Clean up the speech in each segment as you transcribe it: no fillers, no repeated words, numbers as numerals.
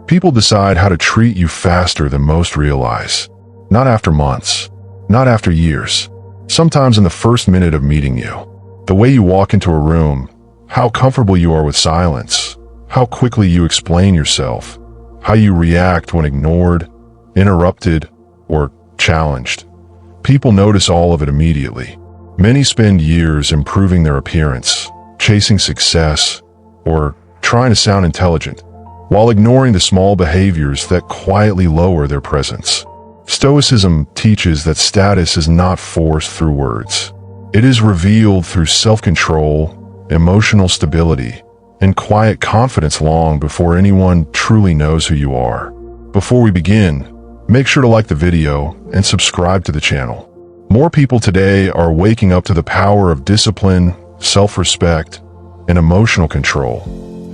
People decide how to treat you faster than most realize. Not after months, not after years, sometimes in the first minute of meeting you. The way you walk into a room, how comfortable you are with silence, how quickly you explain yourself, how you react when ignored, interrupted, or challenged. People notice all of it immediately. Many spend years improving their appearance, chasing success, or trying to sound intelligent, while ignoring the small behaviors that quietly lower their presence. Stoicism teaches that status is not forced through words. It is revealed through self-control, emotional stability, and quiet confidence long before anyone truly knows who you are. Before we begin, make sure to like the video and subscribe to the channel. More people today are waking up to the power of discipline, self-respect, and emotional control,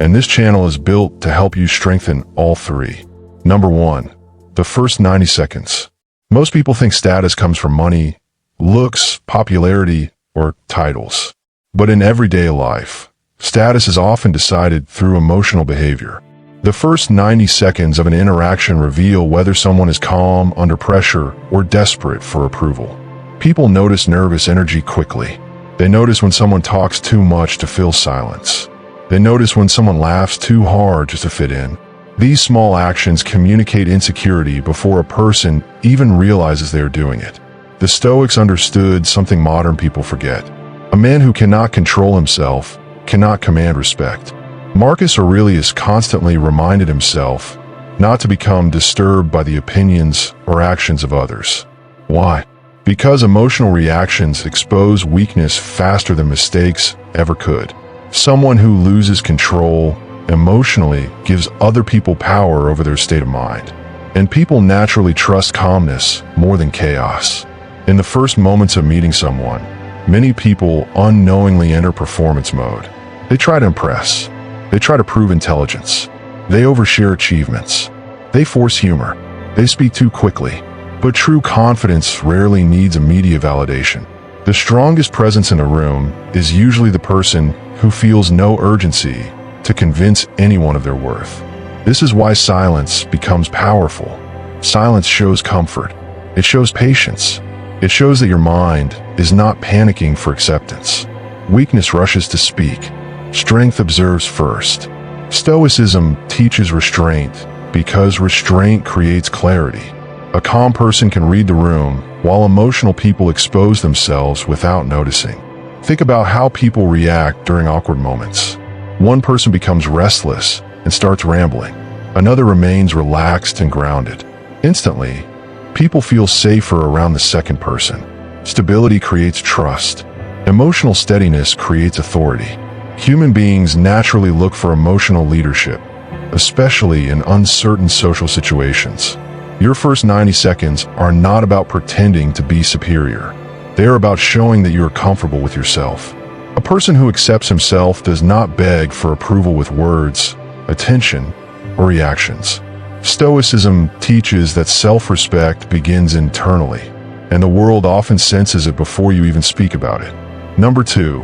and this channel is built to help you strengthen all three. Number 1. The first 90 seconds. Most people think status comes from money, looks, popularity, or titles. But in everyday life, status is often decided through emotional behavior. The first 90 seconds of an interaction reveal whether someone is calm, under pressure, or desperate for approval. People notice nervous energy quickly. They notice when someone talks too much to fill silence. They notice when someone laughs too hard just to fit in. These small actions communicate insecurity before a person even realizes they are doing it. The Stoics understood something modern people forget. A man who cannot control himself cannot command respect. Marcus Aurelius constantly reminded himself not to become disturbed by the opinions or actions of others. Why? Because emotional reactions expose weakness faster than mistakes ever could. Someone who loses control emotionally gives other people power over their state of mind. And people naturally trust calmness more than chaos. In the first moments of meeting someone, many people unknowingly enter performance mode. They try to impress. They try to prove intelligence. They overshare achievements. They force humor. They speak too quickly. But true confidence rarely needs immediate validation. The strongest presence in a room is usually the person who feels no urgency to convince anyone of their worth. This is why silence becomes powerful. Silence shows comfort. It shows patience. It shows that your mind is not panicking for acceptance. Weakness rushes to speak. Strength observes first. Stoicism teaches restraint because restraint creates clarity. A calm person can read the room, while emotional people expose themselves without noticing. Think about how people react during awkward moments. One person becomes restless and starts rambling. Another remains relaxed and grounded. Instantly, people feel safer around the second person. Stability creates trust. Emotional steadiness creates authority. Human beings naturally look for emotional leadership, especially in uncertain social situations. Your first 90 seconds are not about pretending to be superior. They are about showing that you are comfortable with yourself. A person who accepts himself does not beg for approval with words, attention, or reactions. Stoicism teaches that self-respect begins internally, and the world often senses it before you even speak about it. Number 2.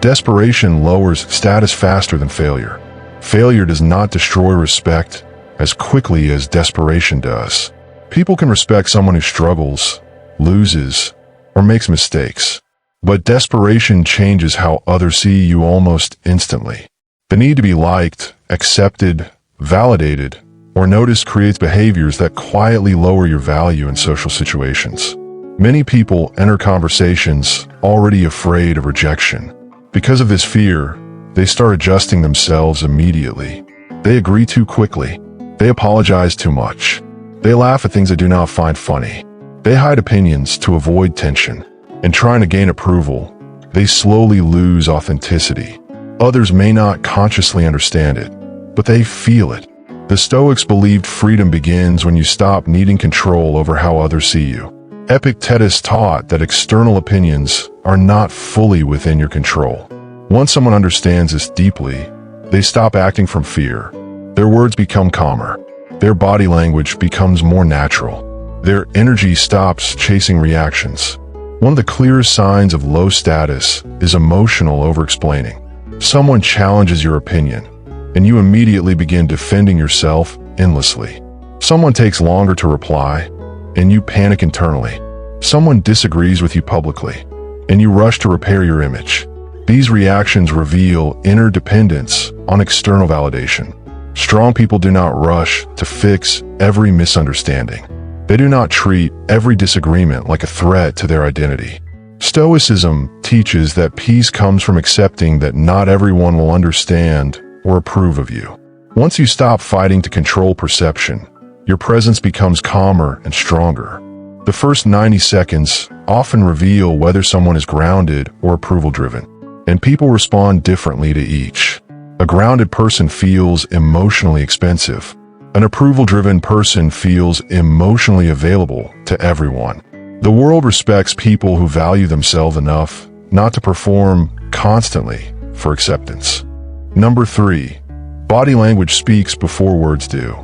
Desperation lowers status faster than failure. Failure does not destroy respect as quickly as desperation does. People can respect someone who struggles, loses, or makes mistakes. But desperation changes how others see you almost instantly. The need to be liked, accepted, validated, or noticed creates behaviors that quietly lower your value in social situations. Many people enter conversations already afraid of rejection. Because of this fear, they start adjusting themselves immediately. They agree too quickly. They apologize too much. They laugh at things they do not find funny. They hide opinions to avoid tension. In trying to gain approval, they slowly lose authenticity. Others may not consciously understand it, but they feel it. The Stoics believed freedom begins when you stop needing control over how others see you. Epictetus taught that external opinions are not fully within your control. Once someone understands this deeply, they stop acting from fear. Their words become calmer. Their body language becomes more natural. Their energy stops chasing reactions. One of the clearest signs of low status is emotional over-explaining. Someone challenges your opinion, and you immediately begin defending yourself endlessly. Someone takes longer to reply, and you panic internally. Someone disagrees with you publicly, and you rush to repair your image. These reactions reveal inner dependence on external validation. Strong people do not rush to fix every misunderstanding. They do not treat every disagreement like a threat to their identity. Stoicism teaches that peace comes from accepting that not everyone will understand or approve of you. Once you stop fighting to control perception, your presence becomes calmer and stronger. The first 90 seconds often reveal whether someone is grounded or approval-driven, and people respond differently to each. A grounded person feels emotionally expensive. An approval-driven person feels emotionally available to everyone. The world respects people who value themselves enough not to perform constantly for acceptance. Number 3, body language speaks before words do.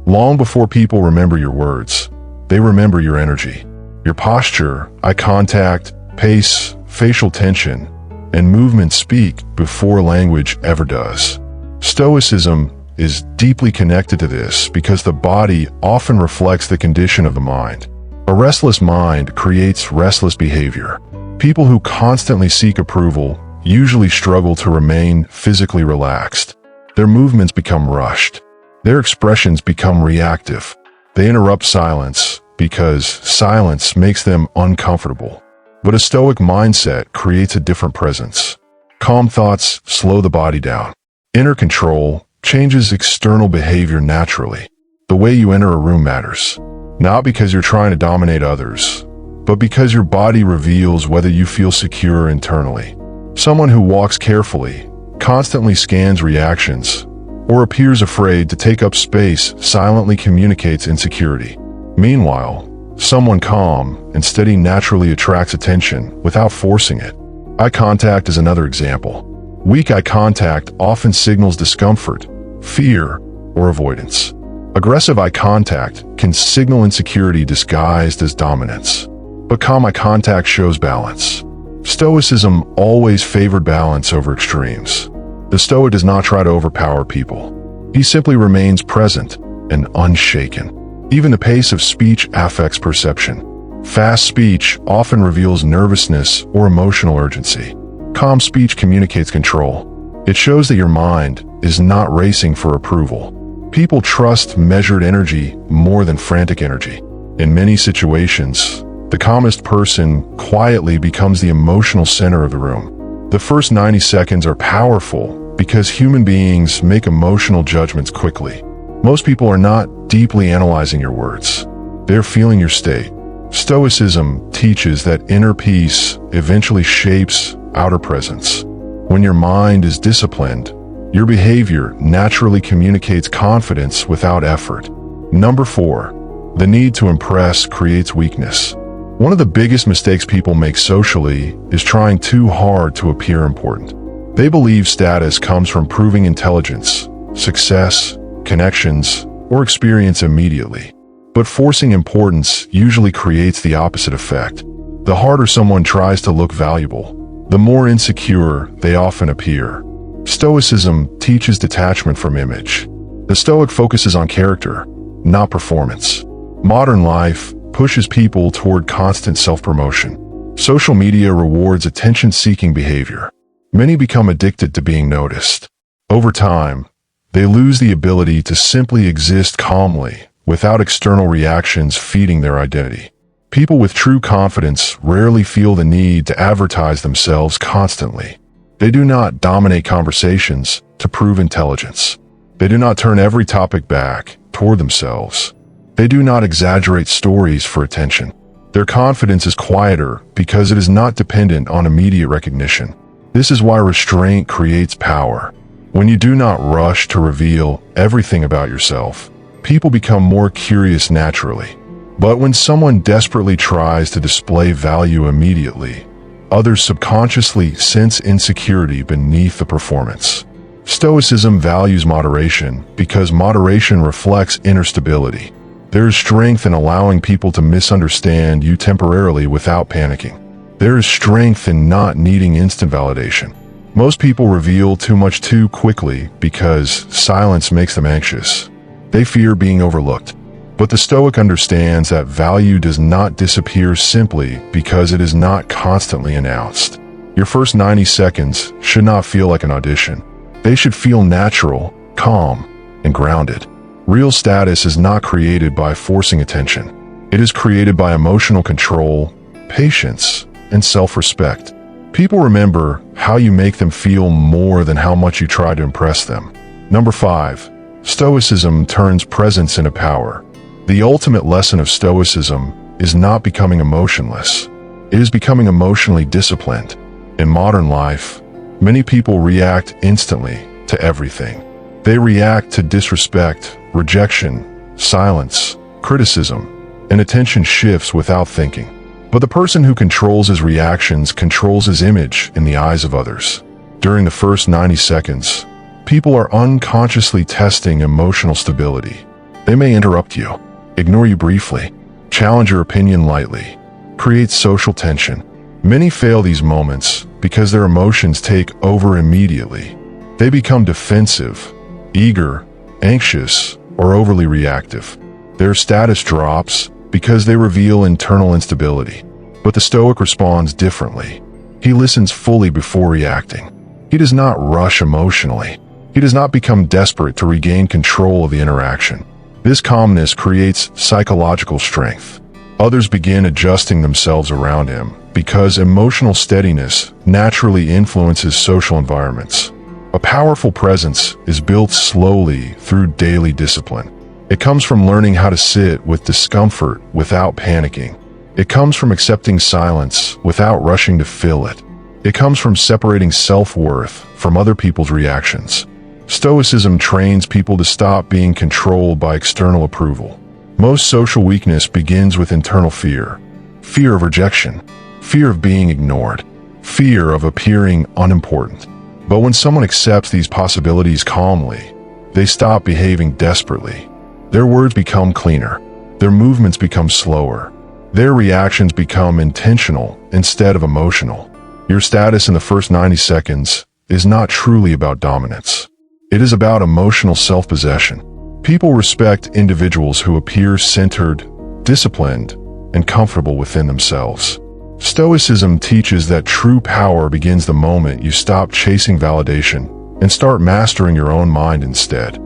Long before people remember your words, they remember your energy. Your posture, eye contact, pace, facial tension, and movement speak before language ever does. Stoicism is deeply connected to this because the body often reflects the condition of the mind. A restless mind creates restless behavior. People who constantly seek approval usually struggle to remain physically relaxed. Their movements become rushed. Their expressions become reactive. They interrupt silence because silence makes them uncomfortable. But a Stoic mindset creates a different presence. Calm thoughts slow the body down. Inner control changes external behavior naturally. The way you enter a room matters, not because you're trying to dominate others, but because your body reveals whether you feel secure internally. Someone who walks carefully, constantly scans reactions, or appears afraid to take up space silently communicates insecurity. Meanwhile, someone calm and steady naturally attracts attention without forcing it. Eye contact is another example. Weak eye contact often signals discomfort, fear, or avoidance. Aggressive eye contact can signal insecurity disguised as dominance. But calm eye contact shows balance. Stoicism always favored balance over extremes. The Stoic does not try to overpower people. He simply remains present and unshaken. Even the pace of speech affects perception. Fast speech often reveals nervousness or emotional urgency. Calm speech communicates control. It shows that your mind is not racing for approval. People trust measured energy more than frantic energy. In many situations, the calmest person quietly becomes the emotional center of the room. The first 90 seconds are powerful because human beings make emotional judgments quickly. Most people are not deeply analyzing your words. They're feeling your state. Stoicism teaches that inner peace eventually shapes outer presence. When your mind is disciplined, your behavior naturally communicates confidence without effort. Number 4, the need to impress creates weakness. One of the biggest mistakes people make socially is trying too hard to appear important. They believe status comes from proving intelligence, success, connections, or experience immediately. But forcing importance usually creates the opposite effect. The harder someone tries to look valuable, the more insecure they often appear. Stoicism teaches detachment from image. The Stoic focuses on character, not performance. Modern life pushes people toward constant self-promotion. Social media rewards attention-seeking behavior. Many become addicted to being noticed. Over time, they lose the ability to simply exist calmly without external reactions feeding their identity. People with true confidence rarely feel the need to advertise themselves constantly. They do not dominate conversations to prove intelligence. They do not turn every topic back toward themselves. They do not exaggerate stories for attention. Their confidence is quieter because it is not dependent on immediate recognition. This is why restraint creates power. When you do not rush to reveal everything about yourself, people become more curious naturally. But when someone desperately tries to display value immediately, others subconsciously sense insecurity beneath the performance. Stoicism values moderation because moderation reflects inner stability. There is strength in allowing people to misunderstand you temporarily without panicking. There is strength in not needing instant validation. Most people reveal too much too quickly because silence makes them anxious. They fear being overlooked. But the Stoic understands that value does not disappear simply because it is not constantly announced. Your first 90 seconds should not feel like an audition. They should feel natural, calm, and grounded. Real status is not created by forcing attention. It is created by emotional control, patience, and self-respect. People remember how you make them feel more than how much you try to impress them. Number 5. Stoicism turns presence into power. The ultimate lesson of Stoicism is not becoming emotionless. It is becoming emotionally disciplined. In modern life, many people react instantly to everything. They react to disrespect, rejection, silence, criticism, and attention shifts without thinking. But the person who controls his reactions controls his image in the eyes of others. During the first 90 seconds, people are unconsciously testing emotional stability. They may interrupt you, ignore you briefly, challenge your opinion lightly, create social tension. Many fail these moments because their emotions take over immediately. They become defensive, eager, anxious, or overly reactive. Their status drops because they reveal internal instability. But the Stoic responds differently. He listens fully before reacting. He does not rush emotionally. He does not become desperate to regain control of the interaction. This calmness creates psychological strength. Others begin adjusting themselves around him because emotional steadiness naturally influences social environments. A powerful presence is built slowly through daily discipline. It comes from learning how to sit with discomfort without panicking. It comes from accepting silence without rushing to fill it. It comes from separating self-worth from other people's reactions. Stoicism trains people to stop being controlled by external approval. Most social weakness begins with internal fear. Fear of rejection, fear of being ignored, fear of appearing unimportant. But when someone accepts these possibilities calmly, they stop behaving desperately. Their words become cleaner. Their movements become slower. Their reactions become intentional instead of emotional. Your status in the first 90 seconds is not truly about dominance. It is about emotional self-possession. People respect individuals who appear centered, disciplined, and comfortable within themselves. Stoicism teaches that true power begins the moment you stop chasing validation and start mastering your own mind instead.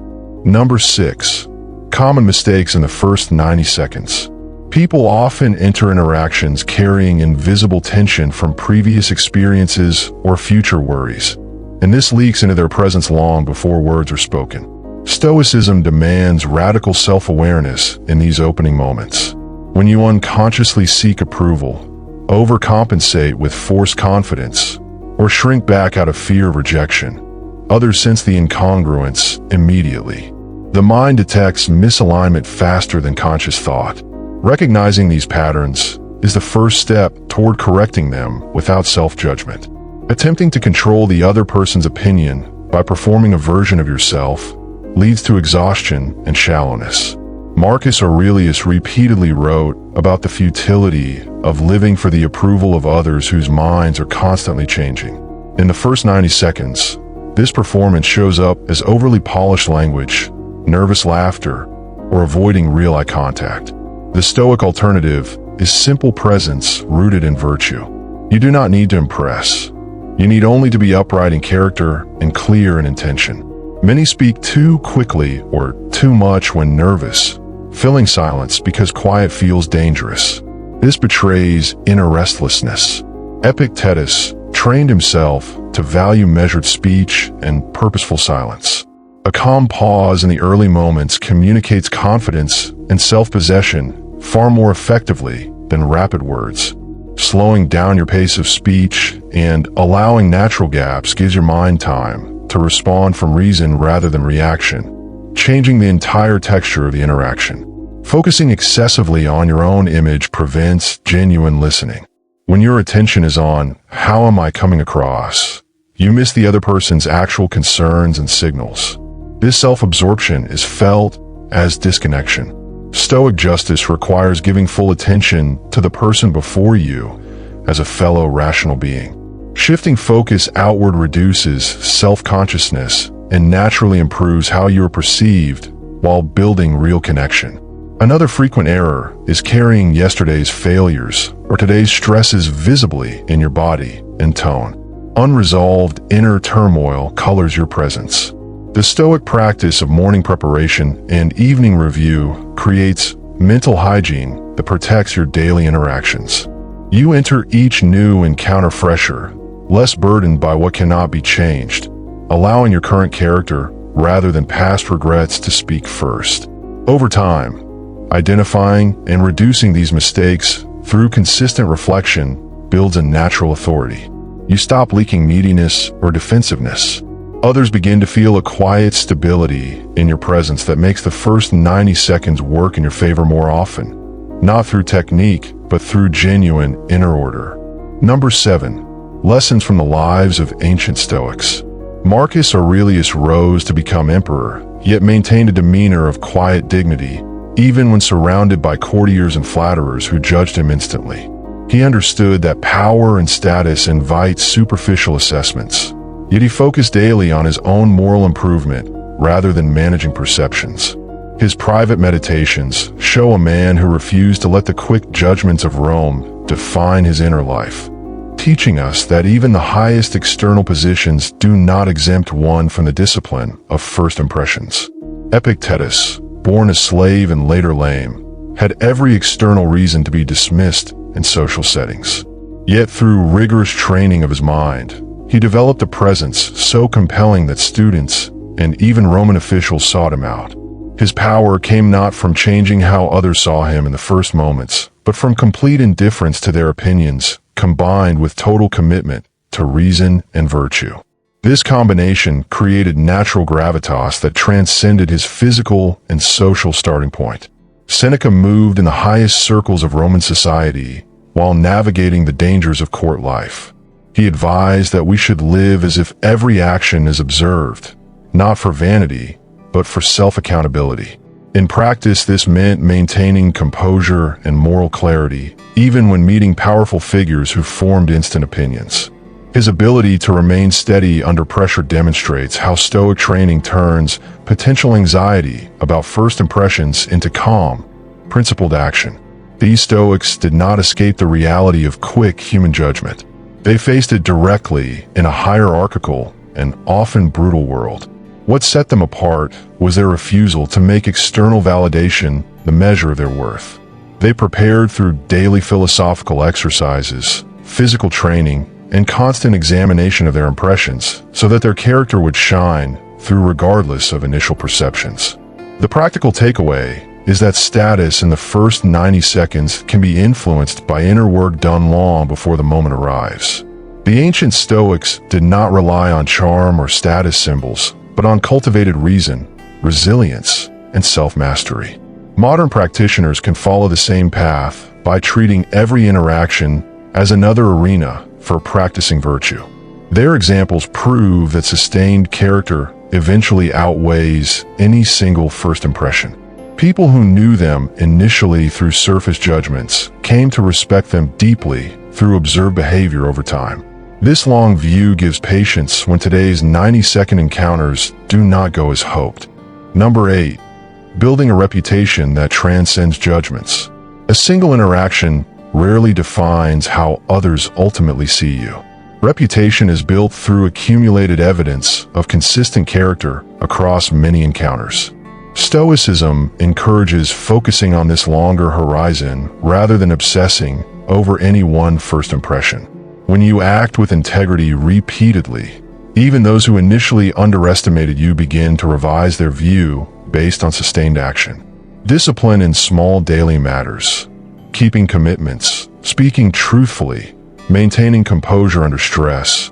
Number 6. Common mistakes in the first 90 seconds. People often enter interactions carrying invisible tension from previous experiences or future worries, and this leaks into their presence long before words are spoken. Stoicism demands radical self-awareness in these opening moments. When you unconsciously seek approval, overcompensate with forced confidence, or shrink back out of fear of rejection, others sense the incongruence immediately. The mind detects misalignment faster than conscious thought. Recognizing these patterns is the first step toward correcting them without self-judgment. Attempting to control the other person's opinion by performing a version of yourself leads to exhaustion and shallowness. Marcus Aurelius repeatedly wrote about the futility of living for the approval of others whose minds are constantly changing. In the first 90 seconds, this performance shows up as overly polished language, nervous laughter, or avoiding real eye contact. The Stoic alternative is simple presence rooted in virtue. You do not need to impress. You need only to be upright in character and clear in intention. Many speak too quickly or too much when nervous, filling silence because quiet feels dangerous. This betrays inner restlessness. Epictetus trained himself to value measured speech and purposeful silence. A calm pause in the early moments communicates confidence and self-possession far more effectively than rapid words. Slowing down your pace of speech and allowing natural gaps gives your mind time to respond from reason rather than reaction, changing the entire texture of the interaction. Focusing excessively on your own image prevents genuine listening. When your attention is on, how am I coming across, you miss the other person's actual concerns and signals. This self-absorption is felt as disconnection. Stoic justice requires giving full attention to the person before you as a fellow rational being. Shifting focus outward reduces self-consciousness and naturally improves how you are perceived while building real connection. Another frequent error is carrying yesterday's failures or today's stresses visibly in your body and tone. Unresolved inner turmoil colors your presence. The Stoic practice of morning preparation and evening review creates mental hygiene that protects your daily interactions. You enter each new encounter fresher, less burdened by what cannot be changed, allowing your current character rather than past regrets to speak first. Over time, identifying and reducing these mistakes through consistent reflection builds a natural authority. You stop leaking neediness or defensiveness. Others begin to feel a quiet stability in your presence that makes the first 90 seconds work in your favor more often, not through technique, but through genuine inner order. Number 7. Lessons from the lives of ancient Stoics. Marcus Aurelius rose to become emperor, yet maintained a demeanor of quiet dignity, even when surrounded by courtiers and flatterers who judged him instantly. He understood that power and status invite superficial assessments, yet he focused daily on his own moral improvement rather than managing perceptions. His private meditations show a man who refused to let the quick judgments of Rome define his inner life, teaching us that even the highest external positions do not exempt one from the discipline of first impressions. Epictetus, born a slave and later lame, had every external reason to be dismissed in social settings. Yet through rigorous training of his mind, he developed a presence so compelling that students and even Roman officials sought him out. His power came not from changing how others saw him in the first moments, but from complete indifference to their opinions, combined with total commitment to reason and virtue. This combination created natural gravitas that transcended his physical and social starting point. Seneca moved in the highest circles of Roman society while navigating the dangers of court life. He advised that we should live as if every action is observed, not for vanity, but for self-accountability. In practice, this meant maintaining composure and moral clarity, even when meeting powerful figures who formed instant opinions. His ability to remain steady under pressure demonstrates how Stoic training turns potential anxiety about first impressions into calm, principled action. These Stoics did not escape the reality of quick human judgment. They faced it directly in a hierarchical and often brutal world. What set them apart was their refusal to make external validation the measure of their worth. They prepared through daily philosophical exercises, physical training, and constant examination of their impressions so that their character would shine through regardless of initial perceptions. The practical takeaway is that status in the first 90 seconds can be influenced by inner work done long before the moment arrives. The ancient Stoics did not rely on charm or status symbols, but on cultivated reason, resilience, and self-mastery. Modern practitioners can follow the same path by treating every interaction as another arena for practicing virtue. Their examples prove that sustained character eventually outweighs any single first impression. People who knew them initially through surface judgments came to respect them deeply through observed behavior over time. This long view gives patience when today's 90-second encounters do not go as hoped. Number 8. Building a reputation that transcends judgments. A single interaction rarely defines how others ultimately see you. Reputation is built through accumulated evidence of consistent character across many encounters. Stoicism encourages focusing on this longer horizon rather than obsessing over any one first impression. When you act with integrity repeatedly, even those who initially underestimated you begin to revise their view based on sustained action. Discipline in small daily matters, keeping commitments, speaking truthfully, maintaining composure under stress,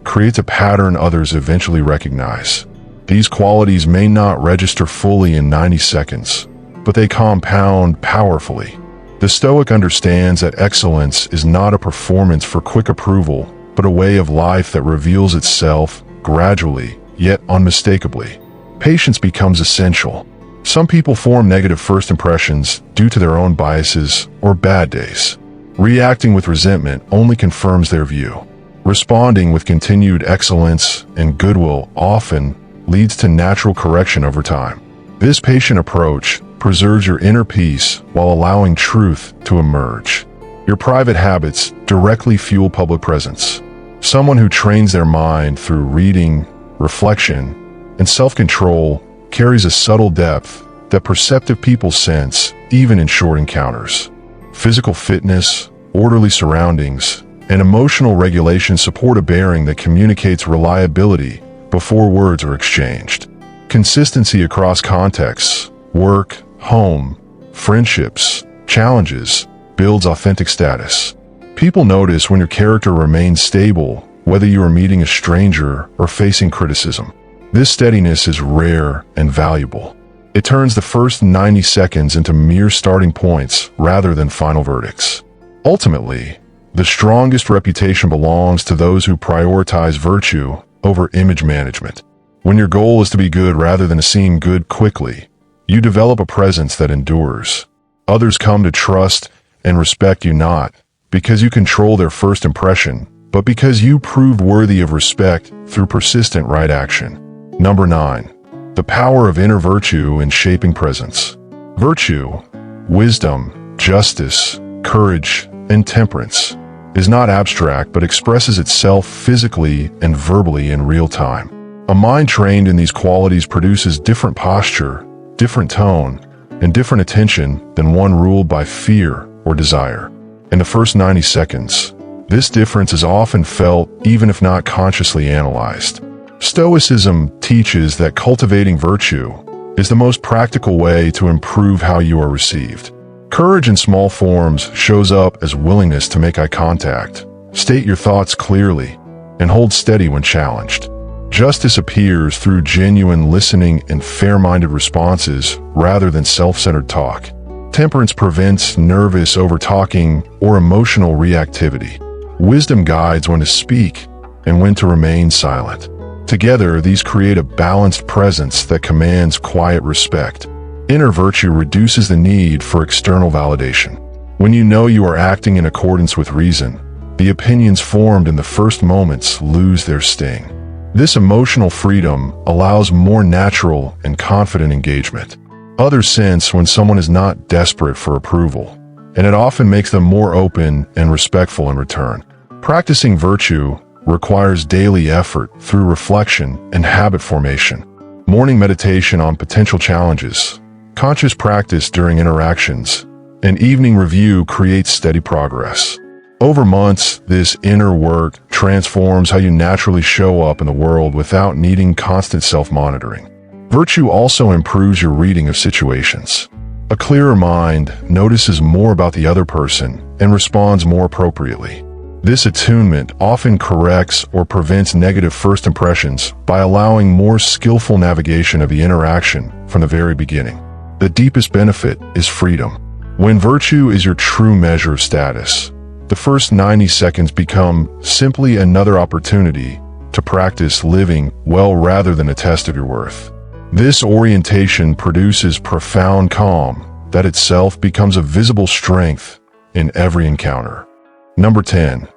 creates a pattern others eventually recognize. These qualities may not register fully in 90 seconds, but they compound powerfully. The Stoic understands that excellence is not a performance for quick approval, but a way of life that reveals itself gradually, yet unmistakably. Patience becomes essential. Some people form negative first impressions due to their own biases or bad days. Reacting with resentment only confirms their view. Responding with continued excellence and goodwill often leads to natural correction over time. This patient approach preserves your inner peace while allowing truth to emerge. Your private habits directly fuel public presence. Someone who trains their mind through reading, reflection, and self-control carries a subtle depth that perceptive people sense even in short encounters. Physical fitness, orderly surroundings, and emotional regulation support a bearing that communicates reliability before words are exchanged. Consistency across contexts, work, home, friendships, challenges, builds authentic status. People notice when your character remains stable, whether you are meeting a stranger or facing criticism. This steadiness is rare and valuable. It turns the first 90 seconds into mere starting points rather than final verdicts. Ultimately, the strongest reputation belongs to those who prioritize virtue over image management. When your goal is to be good rather than to seem good quickly, you develop a presence that endures. Others come to trust and respect you not because you control their first impression, but because you proved worthy of respect through persistent right action. Number 9. The power of inner virtue in shaping presence. Virtue, wisdom, justice, courage, and temperance is not abstract but expresses itself physically and verbally in real time. A mind trained in these qualities produces different posture, different tone, and different attention than one ruled by fear or desire. In the first 90 seconds, this difference is often felt even if not consciously analyzed. Stoicism teaches that cultivating virtue is the most practical way to improve how you are received. Courage in small forms shows up as willingness to make eye contact, state your thoughts clearly, and hold steady when challenged. Justice appears through genuine listening and fair-minded responses rather than self-centered talk. Temperance prevents nervous over-talking or emotional reactivity. Wisdom guides when to speak and when to remain silent. Together, these create a balanced presence that commands quiet respect. Inner virtue reduces the need for external validation. When you know you are acting in accordance with reason, the opinions formed in the first moments lose their sting. This emotional freedom allows more natural and confident engagement. Others sense when someone is not desperate for approval, and it often makes them more open and respectful in return. Practicing virtue requires daily effort through reflection and habit formation. Morning meditation on potential challenges, conscious practice during interactions, and evening review creates steady progress. Over months, this inner work transforms how you naturally show up in the world without needing constant self-monitoring. Virtue also improves your reading of situations. A clearer mind notices more about the other person and responds more appropriately. This attunement often corrects or prevents negative first impressions by allowing more skillful navigation of the interaction from the very beginning. The deepest benefit is freedom. When virtue is your true measure of status, the first 90 seconds become simply another opportunity to practice living well rather than a test of your worth. This orientation produces profound calm that itself becomes a visible strength in every encounter. Number 10.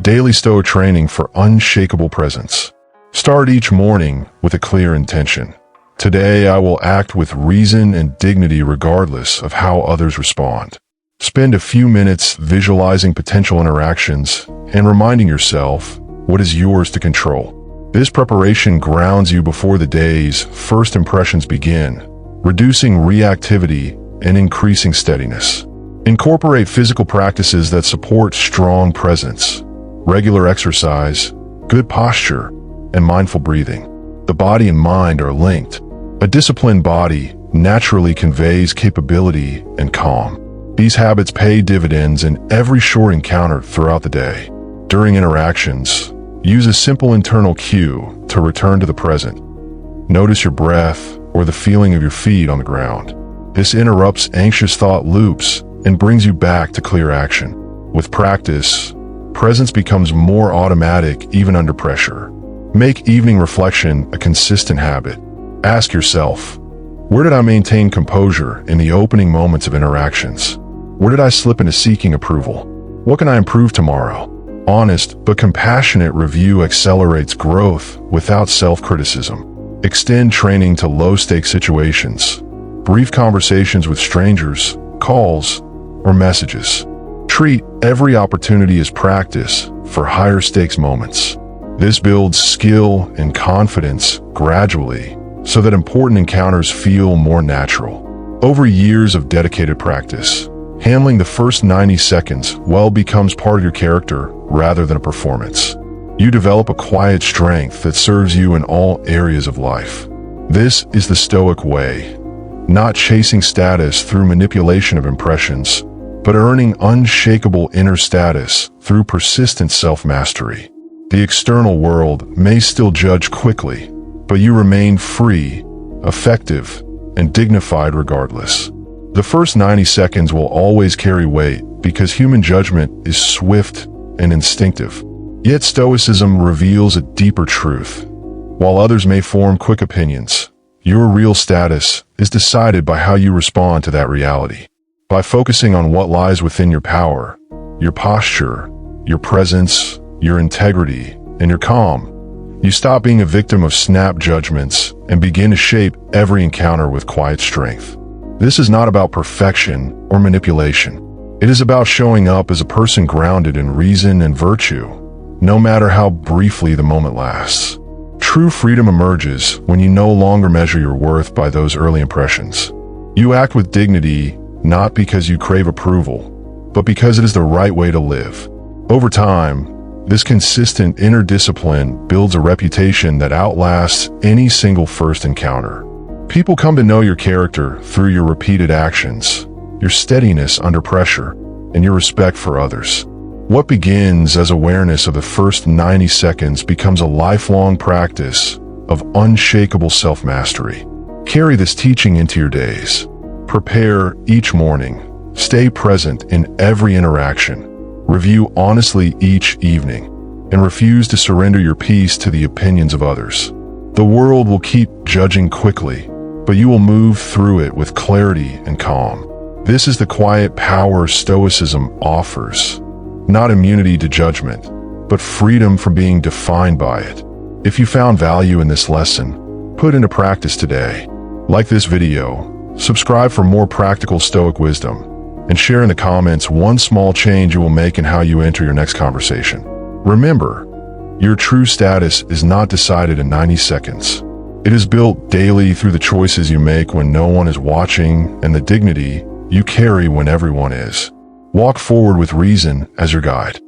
Daily Stoic training for unshakable presence. Start each morning with a clear intention. Today I will act with reason and dignity regardless of how others respond. Spend a few minutes visualizing potential interactions and reminding yourself what is yours to control. This preparation grounds you before the day's first impressions begin, reducing reactivity and increasing steadiness. Incorporate physical practices that support strong presence, regular exercise, good posture, and mindful breathing. The body and mind are linked. A disciplined body naturally conveys capability and calm. These habits pay dividends in every short encounter throughout the day. During interactions, use a simple internal cue to return to the present. Notice your breath or the feeling of your feet on the ground. This interrupts anxious thought loops and brings you back to clear action. With practice, presence becomes more automatic even under pressure. Make evening reflection a consistent habit. Ask yourself, where did I maintain composure in the opening moments of interactions? Where did I slip into seeking approval? What can I improve tomorrow? Honest but compassionate review accelerates growth without self-criticism. Extend training to low-stakes situations, brief conversations with strangers, calls, or messages. Treat every opportunity as practice for higher stakes moments. This builds skill and confidence gradually so that important encounters feel more natural. Over years of dedicated practice, handling the first 90 seconds well becomes part of your character rather than a performance. You develop a quiet strength that serves you in all areas of life. This is the Stoic way, not chasing status through manipulation of impressions, but earning unshakable inner status through persistent self-mastery. The external world may still judge quickly, but you remain free, effective, and dignified regardless. The first 90 seconds will always carry weight because human judgment is swift and instinctive. Yet Stoicism reveals a deeper truth. While others may form quick opinions, your real status is decided by how you respond to that reality. By focusing on what lies within your power, your posture, your presence, your integrity, and your calm, you stop being a victim of snap judgments and begin to shape every encounter with quiet strength. This is not about perfection or manipulation. It is about showing up as a person grounded in reason and virtue, no matter how briefly the moment lasts. True freedom emerges when you no longer measure your worth by those early impressions. You act with dignity, not because you crave approval, but because it is the right way to live. Over time, this consistent inner discipline builds a reputation that outlasts any single first encounter. People come to know your character through your repeated actions, your steadiness under pressure, and your respect for others. What begins as awareness of the first 90 seconds becomes a lifelong practice of unshakable self-mastery. Carry this teaching into your days. Prepare each morning. Stay present in every interaction. Review honestly each evening, and refuse to surrender your peace to the opinions of others. The world will keep judging quickly, but you will move through it with clarity and calm. This is the quiet power Stoicism offers. Not immunity to judgment, but freedom from being defined by it. If you found value in this lesson, put into practice today. Like this video, subscribe for more practical Stoic wisdom, and share in the comments one small change you will make in how you enter your next conversation. Remember, your true status is not decided in 90 seconds. It is built daily through the choices you make when no one is watching and the dignity you carry when everyone is. Walk forward with reason as your guide.